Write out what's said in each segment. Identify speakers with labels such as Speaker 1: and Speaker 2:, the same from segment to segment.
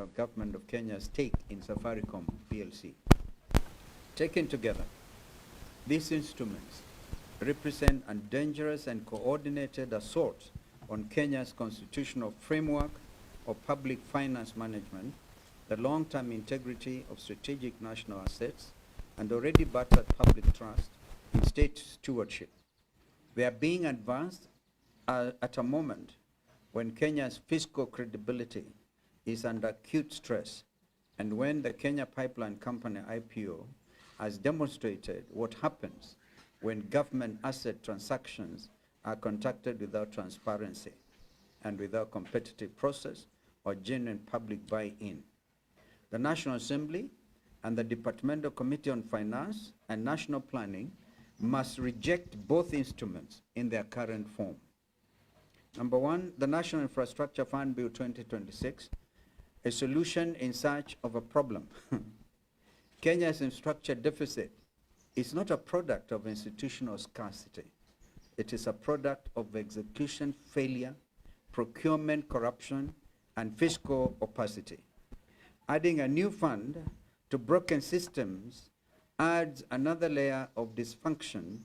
Speaker 1: government of Kenya's stake in Safaricom PLC. Taken together, these instruments represent a dangerous and coordinated assault on Kenya's constitutional framework of public finance management, the long-term integrity of strategic national assets, and already battered public trust in state stewardship. They are being advanced at a moment when Kenya's fiscal credibility is under acute stress, and when the Kenya Pipeline Company IPO has demonstrated what happens when government asset transactions are conducted without transparency and without competitive process or genuine public buy-in. The National Assembly and the Departmental Committee on Finance and National Planning must reject both instruments in their current form. Number one, the National Infrastructure Fund Bill 2026, a solution in search of a problem. Kenya's infrastructure deficit is not a product of institutional scarcity. It is a product of execution failure, procurement corruption, and fiscal opacity. Adding a new fund to broken systems adds another layer of dysfunction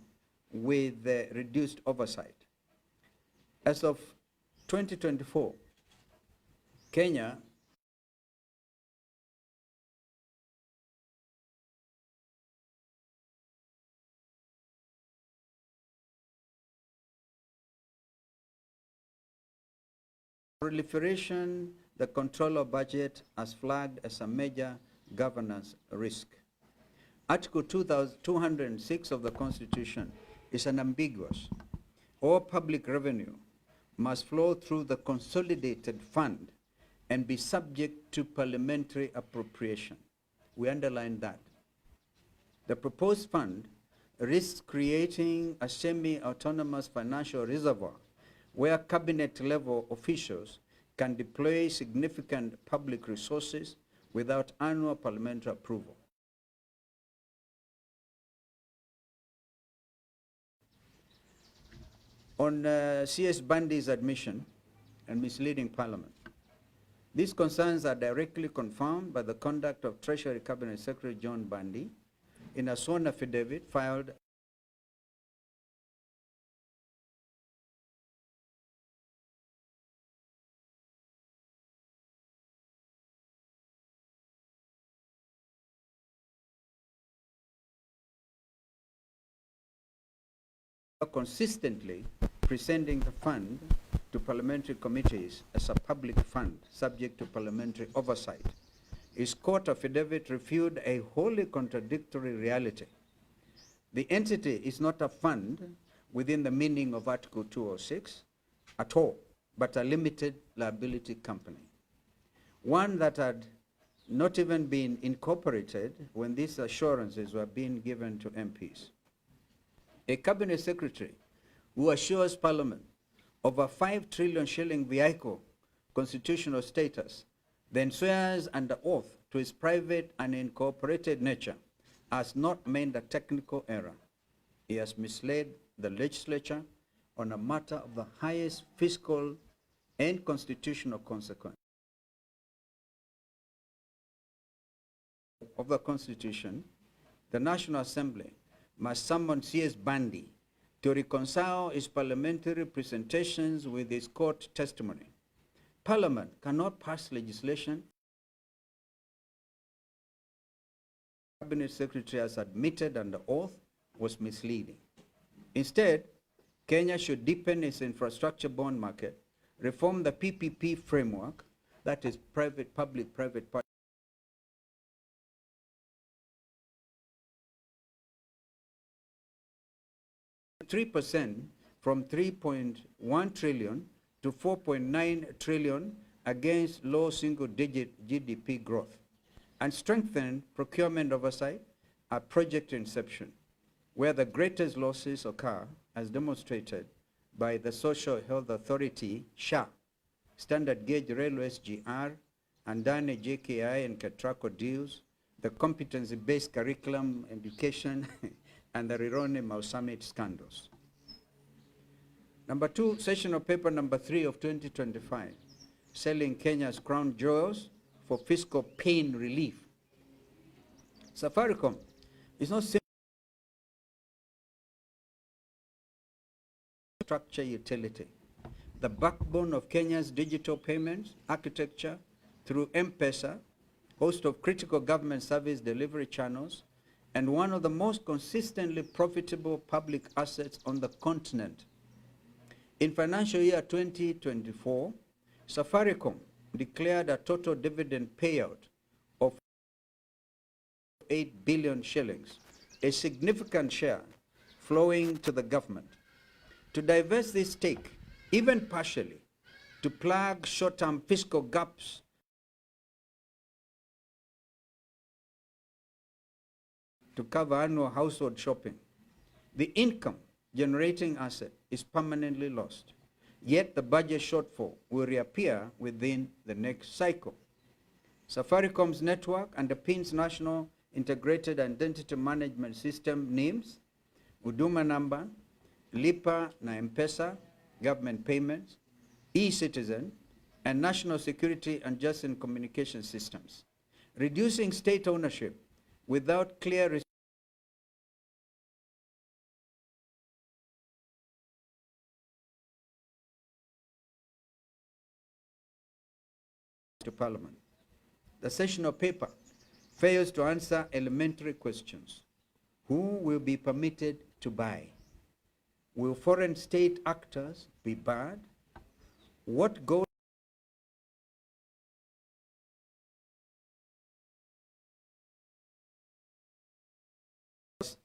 Speaker 1: with reduced oversight. As of 2024, Kenya proliferation, the control of budget as flagged as a major governance risk. Article 206 of the Constitution is unambiguous. All public revenue must flow through the consolidated fund and be subject to parliamentary appropriation. We underline that. The proposed fund risks creating a semi-autonomous financial reservoir where cabinet-level officials can deploy significant public resources without annual parliamentary approval. On CS Bandi's admission and misleading Parliament, these concerns are directly confirmed by the conduct of Treasury Cabinet Secretary John Bandi in a sworn affidavit filed consistently presenting the fund to parliamentary committees as a public fund subject to parliamentary oversight. His court affidavit refuted a wholly contradictory reality. The entity is not a fund within the meaning of Article 206 at all, but a limited liability company. One that had not even been incorporated when these assurances were being given to MPs. A cabinet secretary who assures Parliament of a 5 trillion shilling vehicle constitutional status, then swears under oath to his private and incorporated nature, has not made a technical error. He has misled the legislature on a matter of the highest fiscal and constitutional consequence. Of the Constitution, the National Assembly must summon CS Bandi to reconcile his parliamentary presentations with his court testimony. Parliament cannot pass legislation. The Cabinet Secretary has admitted under oath was misleading. Instead, Kenya should deepen its infrastructure bond market, reform the PPP framework, that is public-private partnership, 3% from 3.1 trillion to 4.9 trillion against low single-digit GDP growth, and strengthen procurement oversight at project inception, where the greatest losses occur, as demonstrated by the Social Health Authority, SHA, Standard Gauge Railways GR, and Dane JKI and Ketraco deals, the competency-based curriculum education, and the Rirone Mau Summit scandals. Number two, sessional paper number 3 of 2025, selling Kenya's crown jewels for fiscal pain relief. Safaricom is not simply a structure utility. The backbone of Kenya's digital payments architecture through M-Pesa, host of critical government service delivery channels, and one of the most consistently profitable public assets on the continent. In financial year 2024, Safaricom declared a total dividend payout of 8 billion shillings, a significant share flowing to the government. To divest this stake, even partially, to plug short-term fiscal gaps to cover annual household shopping, the income-generating asset is permanently lost. Yet the budget shortfall will reappear within the next cycle. Safaricom's network underpins National Integrated Identity Management System NIMS, Huduma Number, Lipa na M-Pesa, government payments, e-citizen, and national security and justice communication systems. Reducing state ownership without clear to Parliament. The sessional paper fails to answer elementary questions. Who will be permitted to buy? Will foreign state actors be barred? What goals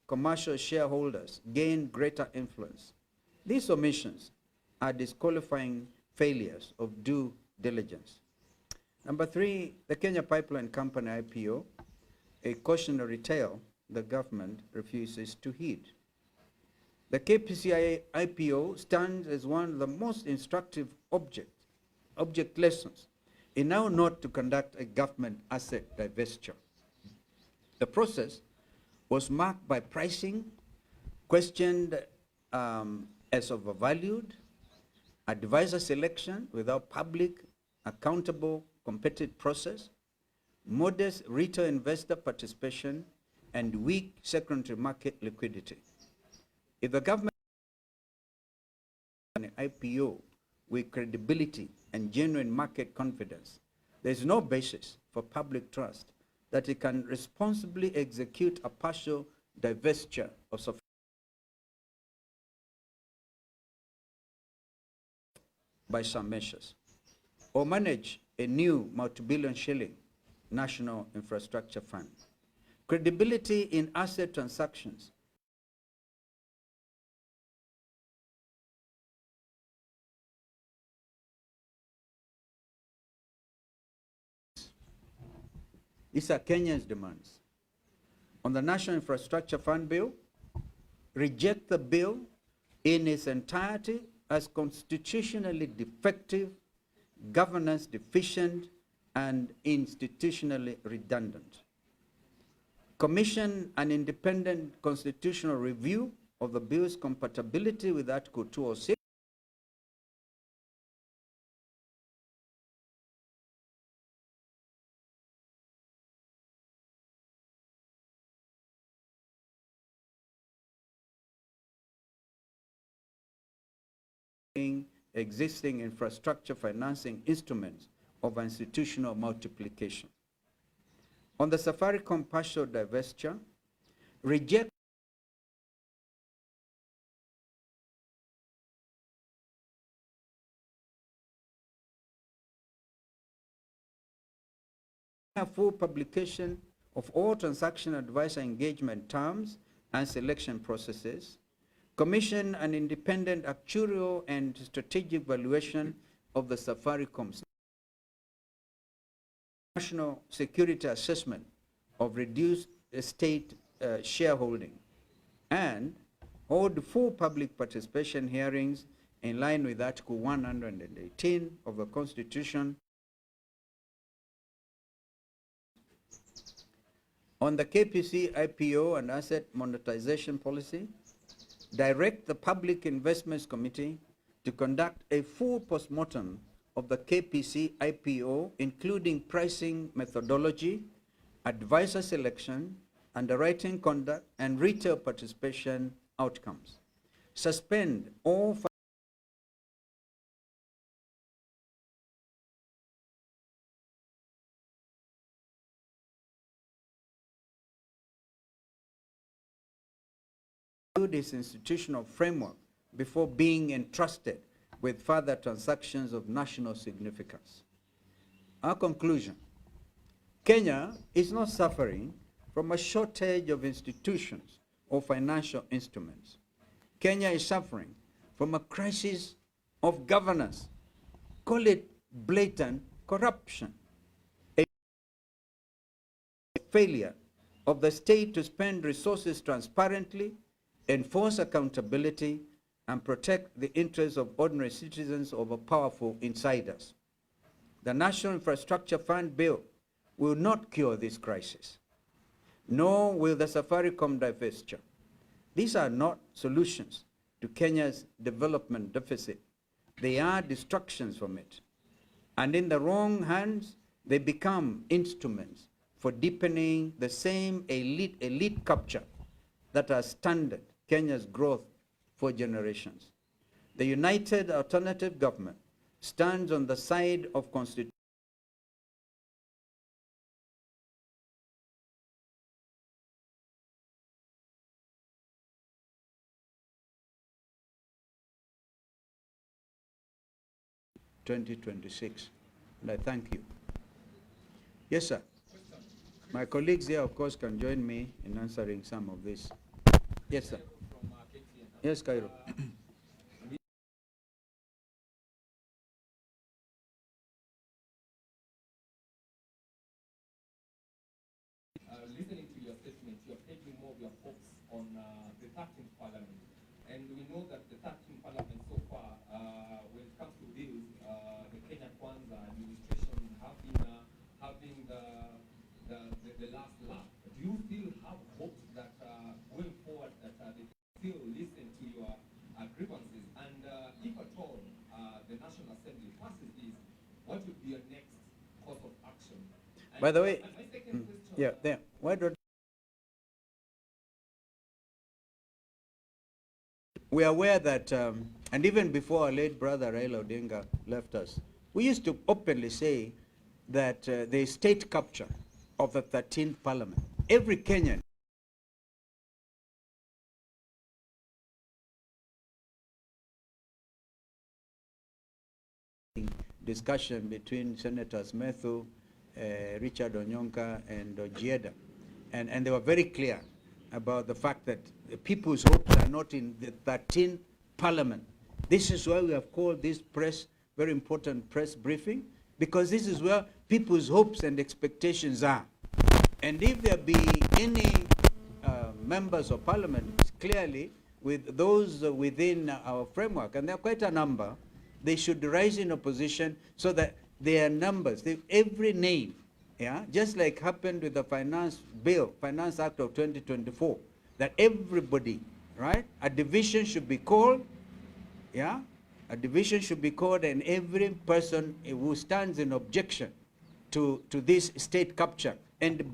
Speaker 1: commercial shareholders gain greater influence? These omissions are disqualifying failures of due diligence. Number 3, the Kenya Pipeline Company IPO, a cautionary tale the government refuses to heed. The KPCI IPO stands as one of the most instructive object lessons in how not to conduct a government asset divestiture. The process was marked by pricing, questioned as overvalued, advisor selection without public, accountable, competitive process, modest retail investor participation, and weak secondary market liquidity. If the government an IPO with credibility and genuine market confidence, there is no basis for public trust that it can responsibly execute a partial divestiture of Safaricom by some measures, or manage a new multi-billion shilling national infrastructure fund. Credibility in asset transactions These are Kenya's demands. On the National Infrastructure Fund Bill, reject the bill in its entirety as constitutionally defective, governance deficient, and institutionally redundant. Commission an independent constitutional review of the bill's compatibility with Article 206 existing infrastructure financing instruments of institutional multiplication. On the Safaricom partial divestiture, reject a full publication of all transaction advisor engagement terms and selection processes, commission an independent actuarial and strategic valuation of the Safaricom's national security assessment of reduced state shareholding, and hold full public participation hearings in line with Article 118 of the Constitution on the KPC IPO and asset monetization policy. Direct the Public Investments Committee to conduct a full postmortem of the KPC IPO, including pricing methodology, advisor selection, underwriting conduct, and retail participation outcomes. Suspend all this institutional framework before being entrusted with further transactions of national significance. Our conclusion: Kenya is not suffering from a shortage of institutions or financial instruments. Kenya is suffering from a crisis of governance. Call it blatant corruption. A failure of the state to spend resources transparently, enforce accountability, and protect the interests of ordinary citizens over powerful insiders. The National Infrastructure Fund bill will not cure this crisis, nor will the Safaricom divestiture. These are not solutions to Kenya's development deficit. They are distractions from it. And in the wrong hands, they become instruments for deepening the same elite capture that has stunted Kenya's growth for generations. The United Alternative Government stands on the side of constitution. And I thank you. Yes, sir. My colleagues here, of course, can join me in answering some of this. Yes, sir. Yes, Cairo.
Speaker 2: Listening to your statement, you're taking more of your focus on the 13th Parliament. And we know that the 13th Parliament so far, when it comes to bills, the Kenya Kwanza administration have been having the last laugh. Do you still have hopes that going forward that they still listen to your grievances? And if at all the National Assembly passes this, what would be your next course of action? And
Speaker 1: by the way,
Speaker 2: my second question,
Speaker 1: yeah, there. Why don't we are aware that, and even before our late brother Raila Odinga left us, we used to openly say that the state capture of the 13th Parliament, every Kenyan discussion between Senators Methu, Richard Onyonka, and Ojieda, and they were very clear about the fact that the people's hopes are not in the 13th Parliament. This is why we have called this press, very important press briefing, because this is where people's hopes and expectations are. And if there be any members of Parliament, clearly, with those within our framework, and there are quite a number, they should rise in opposition so that their numbers, every name, yeah, just like happened with the Finance Act of 2024, that everybody, right, a division should be called, yeah, a division should be called, and every person who stands in objection to this state capture and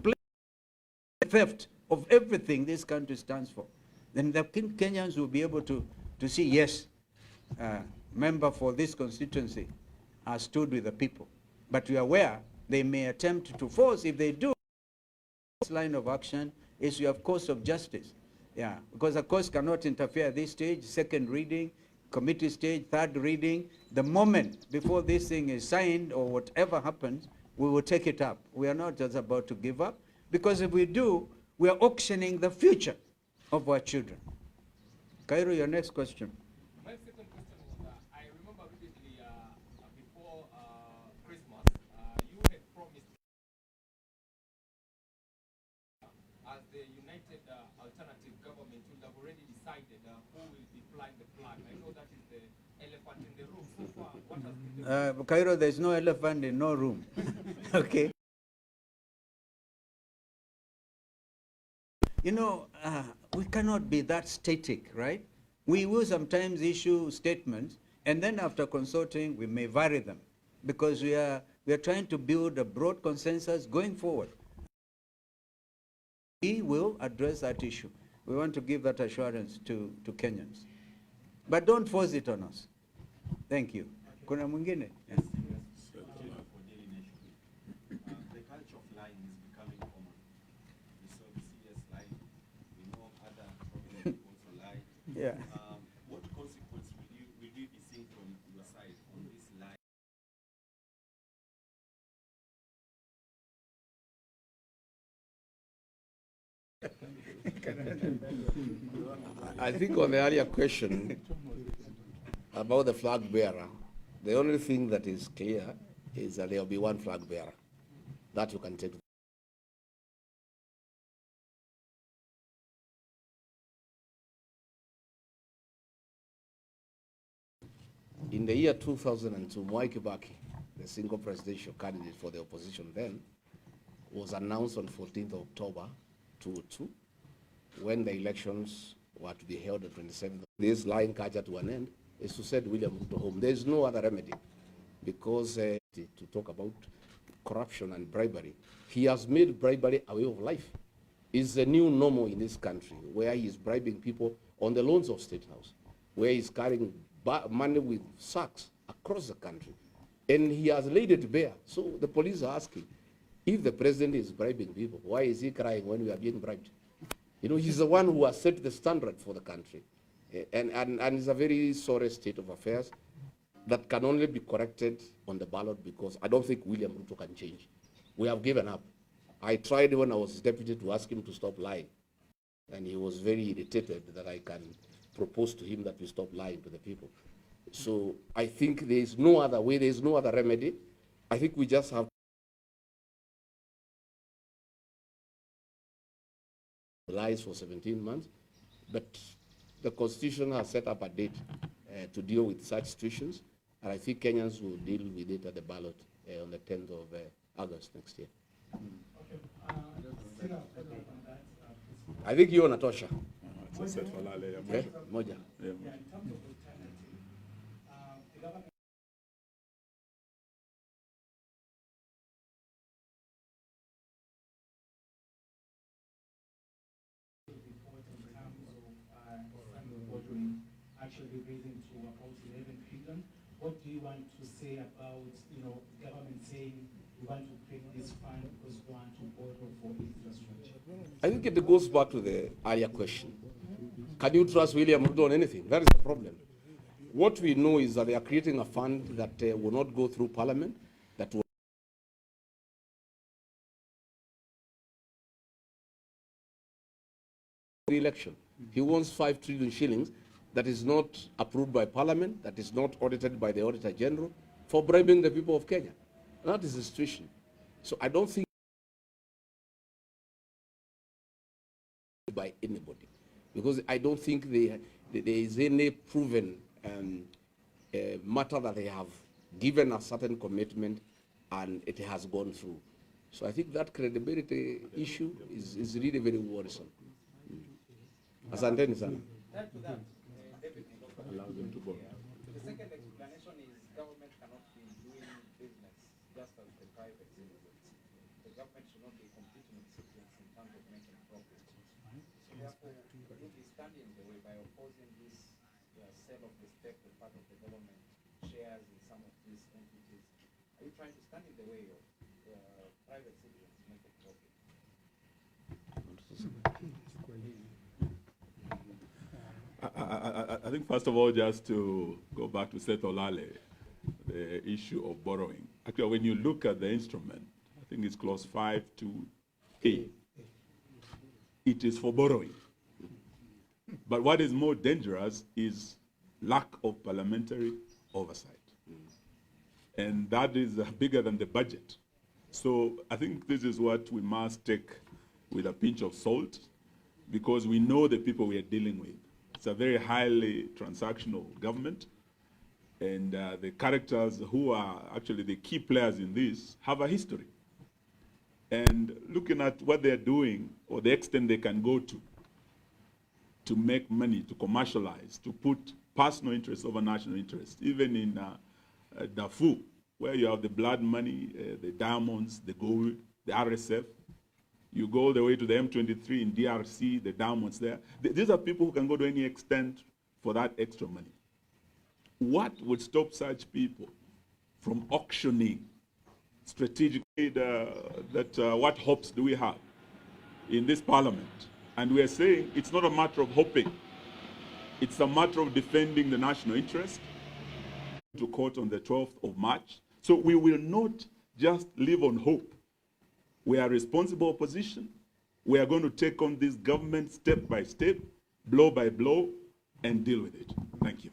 Speaker 1: theft of everything this country stands for, then the Kenyans will be able to see, yes, member for this constituency has stood with the people. But we are aware they may attempt to force. If they do, this line of action is you have course of justice. Yeah, because the courts cannot interfere at this stage, second reading, committee stage, third reading. The moment before this thing is signed or whatever happens, we will take it up. We are not just about to give up, because if we do, we are auctioning the future of our children. Cairo, your next question.
Speaker 2: my second question was, I remember vividly before Christmas, you had promised as the United Alternative Government will have already decided who will be flying the flag. I know that is the elephant in the room. So far, what has been the
Speaker 1: Cairo, there's no elephant in no room. Okay. You know, we cannot be that static, right? We will sometimes issue statements, and then after consulting, we may vary them. because we are trying to build a broad consensus going forward. We will address that issue. We want to give that assurance to Kenyans. But don't force it on us. Thank you. Kuna mwingine?
Speaker 3: Yes. For Daily Nation. The culture of lying is becoming common. We saw the CS lying. We know other prominent people also lie.
Speaker 1: Yeah.
Speaker 3: What consequence will you be seeing from your side on this lie?
Speaker 4: I think on the earlier question about the flag bearer, the only thing that is clear is that there will be one flag bearer. That you can take. In the year 2002, Mwai Kibaki, the single presidential candidate for the opposition then, was announced on 14th of October 2002, when the elections were to be held on 27th. This lying culture to an end is to send William Ruto home. There is no other remedy, because to talk about corruption and bribery, he has made bribery a way of life. It's a new normal in this country, where he is bribing people on the loans of State House, where he's carrying money with sacks across the country. And he has laid it bare. So the police are asking, if the president is bribing people, why is he crying when we are being bribed? You know, he's the one who has set the standard for the country. And it's a very sorry state of affairs that can only be corrected on the ballot, because I don't think William Ruto can change. We have given up. I tried when I was deputy to ask him to stop lying. And he was very irritated that I can propose to him that we stop lying to the people. So I think there is no other way, there is no other remedy. I think we just have lies for 17 months, but the Constitution has set up a date to deal with such situations, and I think Kenyans will deal with it at the ballot on the 10th of August next year.
Speaker 5: Okay.
Speaker 4: I think you're Natosha.
Speaker 5: Okay.
Speaker 4: Moja.
Speaker 5: Yeah, in terms of alternative, the government report in terms of fund borrowing actually raising to about 11 trillion. What do you want to say about, the government saying we want to create this fund because we want to borrow for infrastructure?
Speaker 4: I think it goes back to the earlier question. Can you trust William Ruto on anything? That is the problem. What we know is that they are creating a fund that will not go through Parliament, that will re-election. He wants 5 trillion shillings that is not approved by Parliament, that is not audited by the Auditor General, for bribing the people of Kenya. And that is the situation. So I don't think by anybody, because I don't think there is any proven matter that they have given a certain commitment and it has gone through. So I think that credibility issue is really very worrisome. Asanteni sana.
Speaker 6: Add to that,
Speaker 4: Allow them to go.
Speaker 6: the second explanation is government cannot be doing business just as the private citizens. The government should not be competing with citizens in terms of making profit. So therefore, you be standing in the way by opposing this sale of the stake with part of the government shares in some of these entities. Are you trying to stand in the way of private citizens making profit?
Speaker 7: I think first of all, just to go back to Seth Olale, the issue of borrowing. Actually, when you look at the instrument, I think it's clause 5 to A. It is for borrowing. But what is more dangerous is lack of parliamentary oversight. And that is bigger than the budget. So I think this is what we must take with a pinch of salt, because we know the people we are dealing with. It's a very highly transactional government, and the characters who are actually the key players in this have a history. And looking at what they're doing, or the extent they can go to make money, to commercialize, to put personal interests over national interests, even in Darfur, where you have the blood money, the diamonds, the gold, the RSF. You go all the way to the M23 in DRC, the diamonds there. These are people who can go to any extent for that extra money. What would stop such people from auctioning strategically what hopes do we have in this parliament? And we are saying it's not a matter of hoping. It's a matter of defending the national interest. To court on the 12th of March. So we will not just live on hope. We are responsible opposition. We are going to take on this government step by step, blow by blow, and deal with it. Thank you.